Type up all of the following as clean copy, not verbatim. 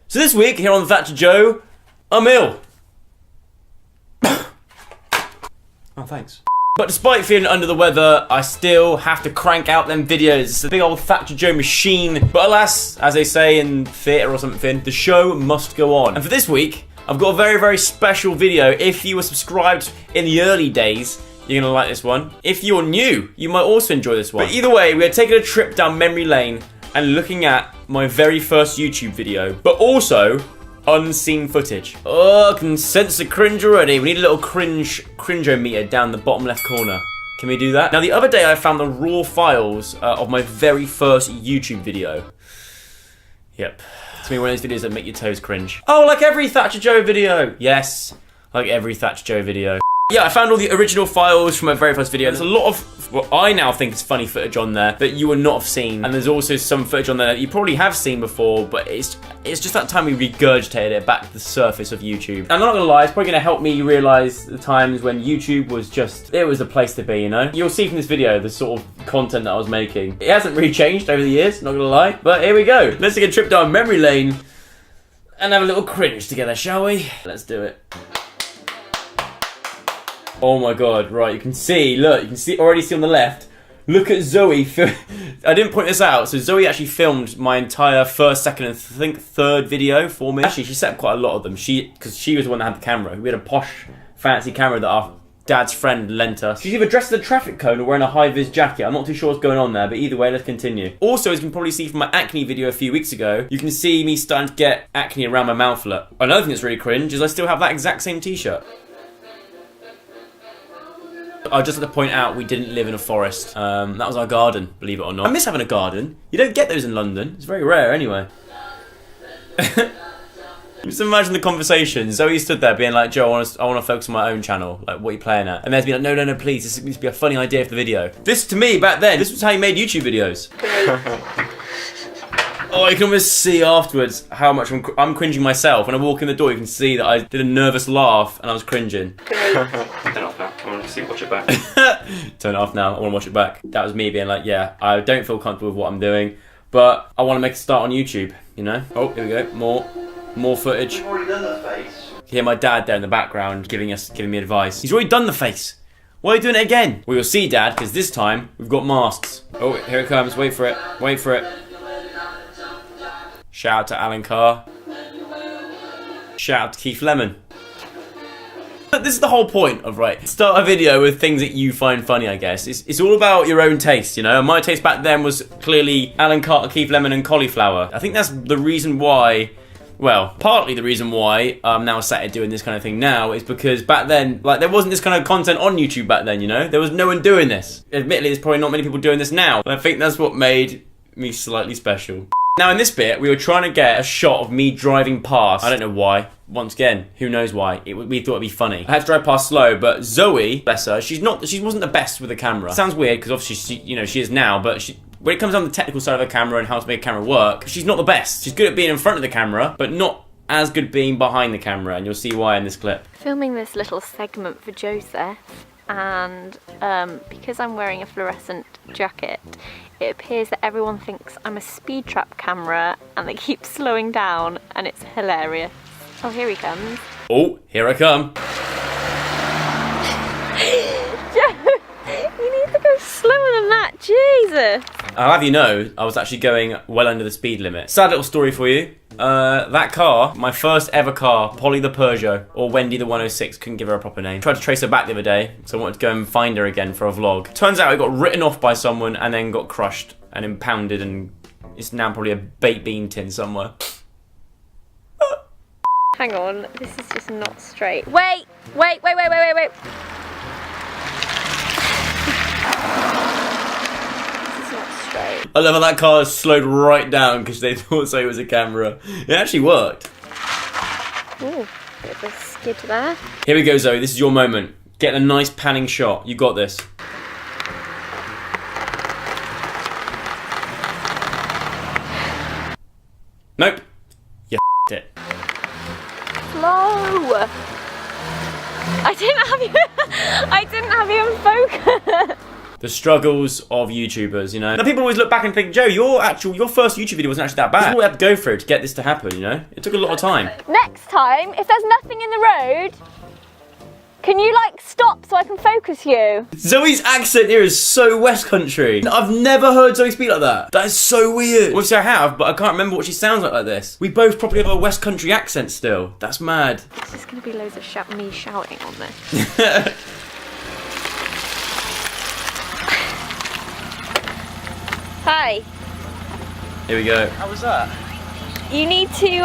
So this week, here on Thatcher Joe, I'm ill. Oh, thanks. But despite feeling under the weather, I still have to crank out them videos. It's a big old Thatcher Joe machine. But alas, as they say in theatre or something, the show must go on. And for this week, I've got a very, very special video. If you were subscribed in the early days, you're gonna like this one. If you're new, you might also enjoy this one. But either way, we are taking a trip down memory lane and looking at my very first YouTube video, but also unseen footage. Oh, I can sense the cringe already. We need a little cringe-o-meter down the bottom left corner. Can we do that? Now, the other day I found the raw files of my very first YouTube video. Yep. It's me one of those videos that make your toes cringe. Oh, like every Thatcher Joe video. Yes, like every Thatcher Joe video. Yeah, I found all the original files from my very first video. There's a lot of what I now think is funny footage on there that you will not have seen. And there's also some footage on there that you probably have seen before, but it's just that time we regurgitated it back to the surface of YouTube. And I'm not gonna lie, it's probably gonna help me realise the times when YouTube was just, it was a place to be, you know? You'll see from this video the sort of content that I was making. It hasn't really changed over the years, not gonna lie. But here we go. Let's take a trip down memory lane and have a little cringe together, shall we? Let's do it. Oh my god, right, you can see, look, you can already see on the left, look at Zoe, I didn't point this out, so Zoe actually filmed my entire first, second, and I think third video for me. Actually, she set up quite a lot of them, because she was the one that had the camera. We had a posh, fancy camera that our dad's friend lent us. She's either dressed as a traffic cone or wearing a high-vis jacket. I'm not too sure what's going on there, but either way, let's continue. Also, as you can probably see from my acne video a few weeks ago, you can see me starting to get acne around my mouth a lot. Another thing that's really cringe is I still have that exact same t-shirt. I just had to point out we didn't live in a forest. That was our garden, believe it or not. I miss having a garden. You don't get those in London. It's very rare anyway. Just imagine the conversation. Zoe stood there being like, Joe, I want to focus on my own channel. Like, what are you playing at? And there's been like, no, please. This needs to be a funny idea for the video. This, to me, back then, this was how you made YouTube videos. Oh, you can almost see afterwards how much I'm cringing myself. When I walk in the door, you can see that I did a nervous laugh and I was cringing. Turn it off now. I want to see, watch it back. Turn it off now. I want to watch it back. That was me being like, yeah, I don't feel comfortable with what I'm doing, but I want to make a start on YouTube, you know? Oh, here we go. More footage. You've already done the face. You hear my dad there in the background giving me advice. He's already done the face. Why are you doing it again? Well, you'll see, Dad, because this time we've got masks. Oh, here it comes. Wait for it. Wait for it. Shout out to Alan Carr. Shout out to Keith Lemon. But this is the whole point of, right, start a video with things that you find funny, I guess. It's all about your own taste, you know? And my taste back then was clearly Alan Carr, Keith Lemon and cauliflower. I think that's the reason why, well, partly the reason why I'm now sat here doing this kind of thing now is because back then, like, there wasn't this kind of content on YouTube back then, you know? There was no one doing this. Admittedly, there's probably not many people doing this now. But I think that's what made me slightly special. Now in this bit, we were trying to get a shot of me driving past. I don't know why. Once again, who knows why. We thought it'd be funny. I had to drive past slow, but Zoe, bless her, she wasn't the best with the camera. It sounds weird because obviously she is now, but when it comes on the technical side of the camera and how to make a camera work, she's not the best. She's good at being in front of the camera, but not as good at being behind the camera, and you'll see why in this clip. Filming this little segment for Joseph, and because I'm wearing a fluorescent jacket, it appears that everyone thinks I'm a speed trap camera and they keep slowing down and it's hilarious. Oh, here he comes. Oh, here I come. Joe, you need to go slower than that, Jesus. I'll have you know, I was actually going well under the speed limit. Sad little story for you. That car, my first ever car, Polly the Peugeot, or Wendy the 106, couldn't give her a proper name. Tried to trace her back the other day, so I wanted to go and find her again for a vlog. Turns out it got written off by someone and then got crushed and impounded, and it's now probably a baked bean tin somewhere. Hang on, this is just not straight. Wait! I love how that car slowed right down because they thought so it was a camera. It actually worked. Ooh, bit of a skid there. Here we go, Zoe. This is your moment. Get a nice panning shot. You got this. Nope. You f***ed it. Slow! I didn't have you in focus. The struggles of YouTubers, you know. Now people always look back and think, Joe, your first YouTube video wasn't actually that bad. This is what we had to go through to get this to happen, you know. It took a lot of time. Next time, if there's nothing in the road, can you like stop so I can focus you? Zoe's accent here is so West Country. I've never heard Zoe speak like that. That is so weird. Obviously I have, but I can't remember what she sounds like this. We both probably have a West Country accent still. That's mad. There's just gonna be loads of me shouting on this. Hi. Here we go. How was that? You need to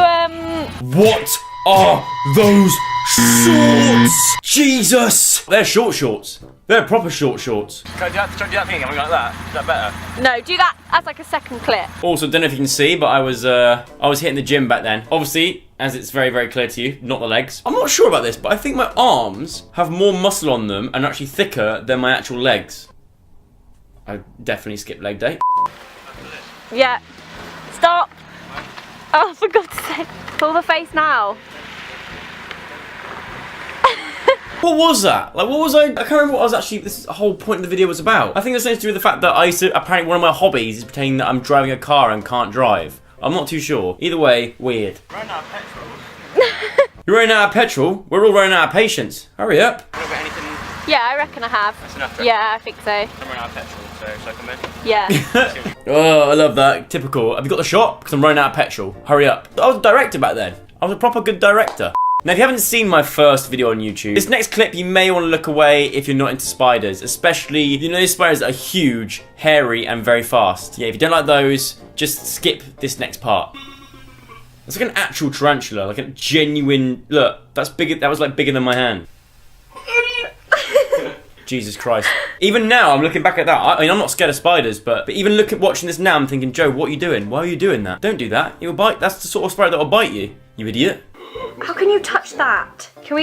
What are those shorts? Jesus! They're short shorts. They're proper short shorts. Try to do that thing again, like that. Is that better? No, do that as like a second clip. Also, don't know if you can see, but I was hitting the gym back then. Obviously, as it's very, very clear to you, not the legs. I'm not sure about this, but I think my arms have more muscle on them and are actually thicker than my actual legs. I definitely skipped leg day. Yeah. Stop. Oh, for God's sake. Pull the face now. What was that? Like, what was I can't remember what I was actually, this whole point of the video was about. I think it's something to do with the fact that apparently one of my hobbies is pretending that I'm driving a car and can't drive. I'm not too sure. Either way, weird. Running out of petrol. You're running out of petrol? We're all running out of patience. Hurry up. Have you got anything? Yeah, I reckon I have. That's enough, right? Yeah, I think so. I'm running out of petrol, so shall I come in? Yeah. Oh, I love that. Typical. Have you got the shot? Because I'm running out of petrol. Hurry up. I was a director back then. I was a proper good director. Now, if you haven't seen my first video on YouTube, this next clip you may want to look away if you're not into spiders, especially, you know, these spiders are huge, hairy, and very fast. Yeah, if you don't like those, just skip this next part. It's like an actual tarantula, like a genuine, look, that's bigger, that was like bigger than my hand. Jesus Christ. Even now, I'm looking back at that. I mean, I'm not scared of spiders, but even watching this now, I'm thinking, Joe, what are you doing? Why are you doing that? Don't do that. It will bite. That's the sort of spider that will bite you, you idiot. How can you touch that? Can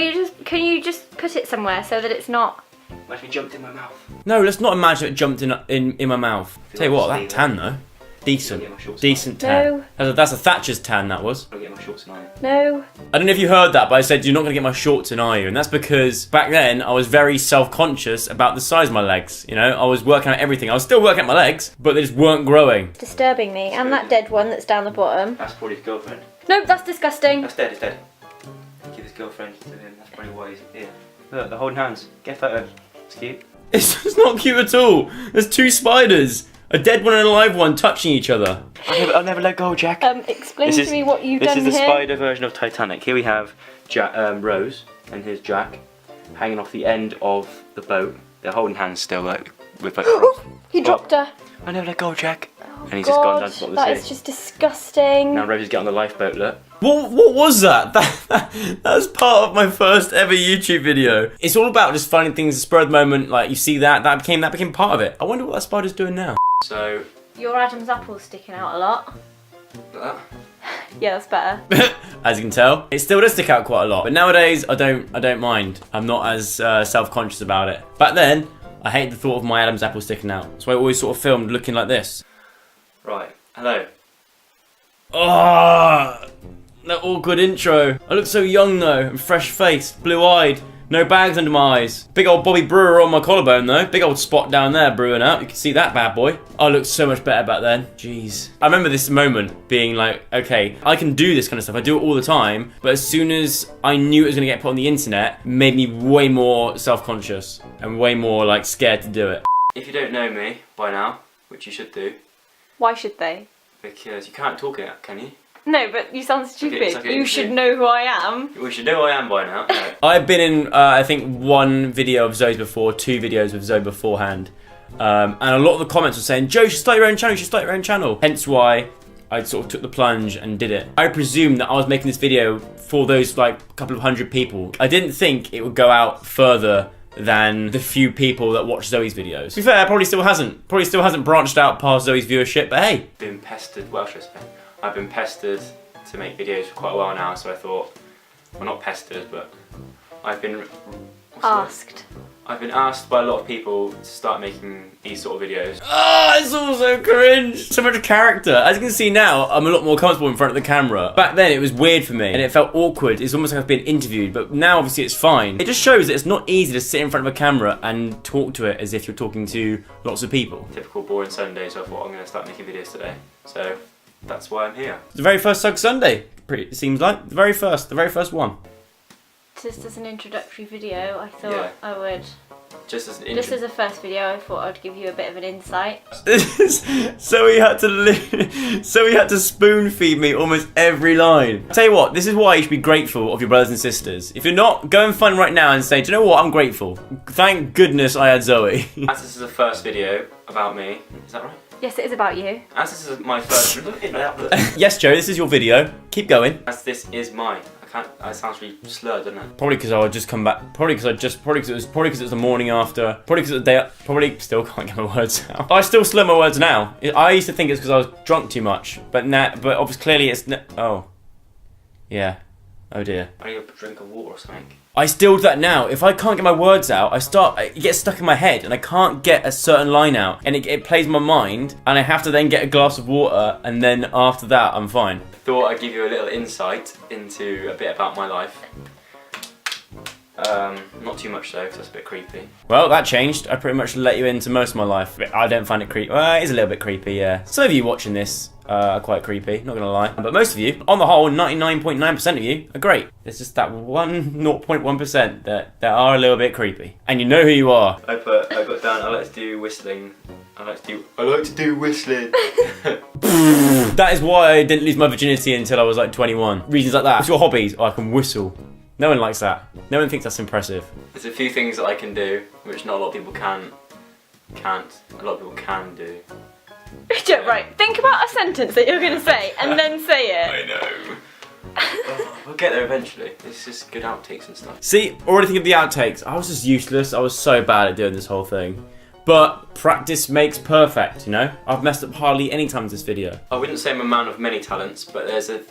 you just put it somewhere so that it's not? Like it jumped in my mouth. No, let's not imagine it jumped in my mouth. Tell you what, that tan though, decent tan. No. That's a Thatcher's tan. That was. I'll get my shorts and iron. No. I don't know if you heard that, but I said you're not gonna get my shorts in, are you? And that's because back then I was very self-conscious about the size of my legs. You know, I was working out everything. I was still working out my legs, but they just weren't growing. Disturbing me. And that dead one that's down the bottom. That's probably his girlfriend. Nope, that's disgusting. That's dead, it's dead. Give his girlfriend to him, that's probably why he's here. Look, they're holding hands. Get a photo. It's cute. It's not cute at all. There's two spiders, a dead one and a live one, touching each other. I'll never let go, Jack. Explain to me what you've done here. This is the spider version of Titanic. Here we have Rose and here's Jack hanging off the end of the boat. They're holding hands still, like with like. He dropped her. I never let go, Jack. Oh, and he's just gone down to the bottom of the sea. That is just disgusting. Now Rose is getting on the lifeboat, look. What was that? That was part of my first ever YouTube video. It's all about just finding things at spur of the moment. Like you see that became part of it. I wonder what that spider's doing now. So Your Adam's apple's sticking out a lot. like that. Yeah, that's better. As you can tell, it still does stick out quite a lot. But nowadays, I don't mind. I'm not as self-conscious about it. Back then, I hated the thought of my Adam's apple sticking out. So I always sort of filmed looking like this. Right. Hello. Oh, that awkward intro. I look so young though, and fresh-faced, blue-eyed, no bags under my eyes. Big old Bobby Brewer on my collarbone though. Big old spot down there brewing up. You can see that bad boy. I looked so much better back then. Jeez. I remember this moment being like, okay, I can do this kind of stuff. I do it all the time. But as soon as I knew it was going to get put on the internet, it made me way more self-conscious and way more like scared to do it. If you don't know me by now, which you should do, Why should they? because you can't talk it, can you? No, but you sound stupid. it's okay, You should know who I am. We should know who I am by now. No. I've been in, I think, one video of Zoe's before, 2 videos with Zoe beforehand. And a lot of the comments were saying, Joe, you should start your own channel, you should start your own channel. Hence why I sort of took the plunge and did it. I presumed that I was making this video for those, like, couple of hundred people. I didn't think it would go out further than the few people that watch Zoe's videos. To be fair, probably still hasn't branched out past Zoe's viewership, but hey. Been pestered, well, I've been pestered to make videos for quite a while now, so I thought, well, not pestered, but I've been Asked. I've been asked by a lot of people to start making these sort of videos. Oh, it's all so cringe. So much character. As you can see now, I'm a lot more comfortable in front of the camera. Back then, it was weird for me, and it felt awkward. It's almost like I've been interviewed, but now obviously it's fine. It just shows that it's not easy to sit in front of a camera and talk to it as if you're talking to lots of people. Typical boring Sunday, so I thought I'm going to start making videos today. So that's why I'm here. The very first Sugg Sunday, it seems like. The very first one. Just as an introductory video, I thought Yeah. I would. Just as an Just as a first video, I thought I'd give you a bit of an insight. So he had to spoon feed me almost every line. Tell you what, this is why you should be grateful of your brothers and sisters. If you're not, go and find right now and say, do you know what, I'm grateful. Thank goodness I had Zoe. As this is the first video about me, is that right? Yes, it is about you. As this is my first... Yes, Joe, this is your video. Keep going. As this is mine. It sounds really slurred, doesn't it? Probably because I would just come back. Probably because it was the morning after. Probably because it was the day. Probably still can't get my words out. I still slur my words now. I used to think it's because I was drunk too much, but now, but obviously clearly it's. Oh, yeah. Oh dear. I need a drink of water or something. I still do that now. If I can't get my words out, it gets stuck in my head, and I can't get a certain line out, and it plays my mind, and I have to then get a glass of water, and then after that, I'm fine. Thought I'd give you a little insight into a bit about my life. Not too much though, because that's a bit creepy. Well, that changed. I pretty much let you into most of my life. I don't find it creepy. Well, it is a little bit creepy, yeah. Some of you watching this are quite creepy, not gonna lie. But most of you, on the whole, 99.9% of you are great. There's just that 0.1% that are a little bit creepy. And you know who you are. I put down, I like to do whistling. I like to do whistling. That is why I didn't lose my virginity until I was like 21. Reasons like that. What's your hobbies? Oh, I can whistle. No one likes that. No one thinks that's impressive. There's a few things that I can do, which not a lot of people can't. A lot of people can do. Right, think about a sentence that you're going to say and then say it. I know. Oh, we'll get there eventually. It's just good outtakes and stuff. See, already think of the outtakes. I was just useless. I was so bad at doing this whole thing. But practice makes perfect, you know? I've messed up hardly any times this video. I wouldn't say I'm a man of many talents, but there's a...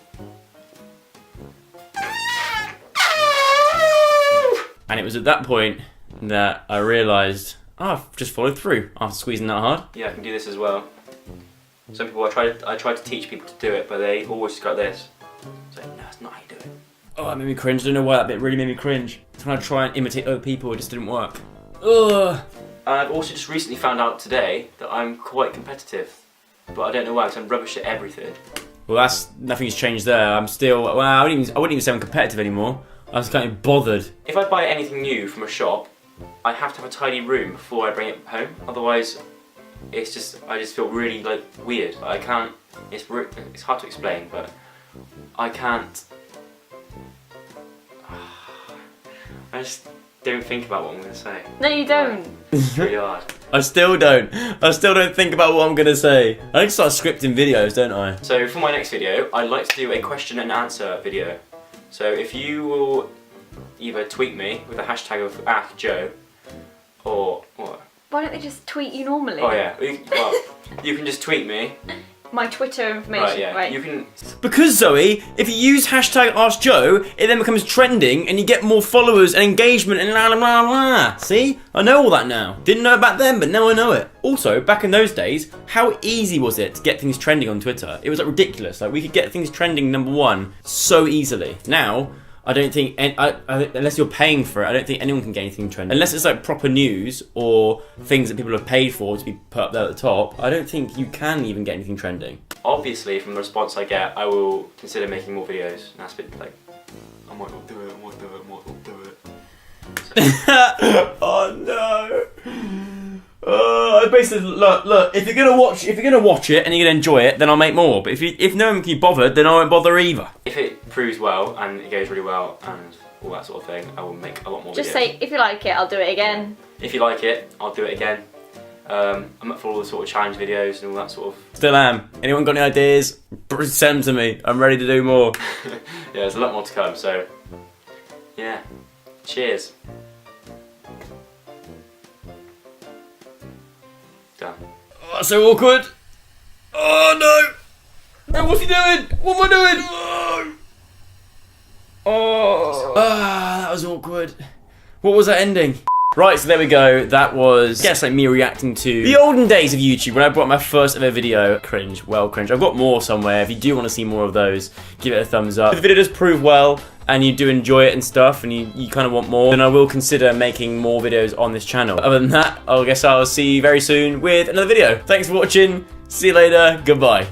And it was at that point that I realised, oh, I've just followed through after squeezing that hard. Yeah, I can do this as well. Some people, I try to teach people to do it, but they always just got this. It's like, no, that's not how you do it. Oh, that made me cringe. I don't know why that bit really made me cringe. When I try and imitate other people, it just didn't work. Ugh. And I've also just recently found out today that I'm quite competitive. But I don't know why, because I'm rubbish at everything. Well, nothing's changed there. I'm still, well, I wouldn't even say I'm competitive anymore. I was kind of bothered. If I buy anything new from a shop, I have to have a tidy room before I bring it home. Otherwise, I just feel really like weird. I can't. It's hard to explain, but I can't. I just don't think about what I'm going to say. No, you don't. It's really hard. I still don't think about what I'm going to say. I need to start scripting videos, don't I? So for my next video, I'd like to do a question and answer video. So if you will either tweet me with the hashtag of #Joe, or what? Why don't they just tweet you normally? Oh yeah, well, you can just tweet me. My Twitter information, Right, yeah. right. You can. Because Zoe, if you use hashtag #AskJoe, it then becomes trending and you get more followers and engagement and la la la la. See? I know all that now. Didn't know it back then, but now I know it. Also, back in those days, how easy was it to get things trending on Twitter? It was like ridiculous. Like we could get things trending #1 so easily. Now, I don't think, unless you're paying for it, I don't think anyone can get anything trending. Unless it's like proper news or things that people have paid for to be put up there at the top, I don't think you can even get anything trending. Obviously, from the response I get, I will consider making more videos. And that's a bit like, I might not do it, I might do it, I might not do it. Oh no! I basically look. If you're gonna watch it and you're gonna enjoy it, then I'll make more. But if no one can be bothered, then I won't bother either. If it proves well and it goes really well and all that sort of thing, I will make a lot more videos. Just say, if you like it, I'll do it again. If you like it, I'll do it again. I'm up for all the sort of challenge videos and all that sort of. Still am. Anyone got any ideas? Send them to me. I'm ready to do more. Yeah, there's a lot more to come. So, yeah. Cheers. Done. Oh, that's so awkward. Oh no! No, what's he doing? What am I doing? Oh, that was awkward. What was that ending? Right, so there we go. That was, I guess, like me reacting to the olden days of YouTube when I brought my first ever video. Cringe, well cringe. I've got more somewhere. If you do want to see more of those, give it a thumbs up. If the video does prove well and you do enjoy it and stuff and you kind of want more, then I will consider making more videos on this channel. Other than that, I guess I'll see you very soon with another video. Thanks for watching. See you later. Goodbye.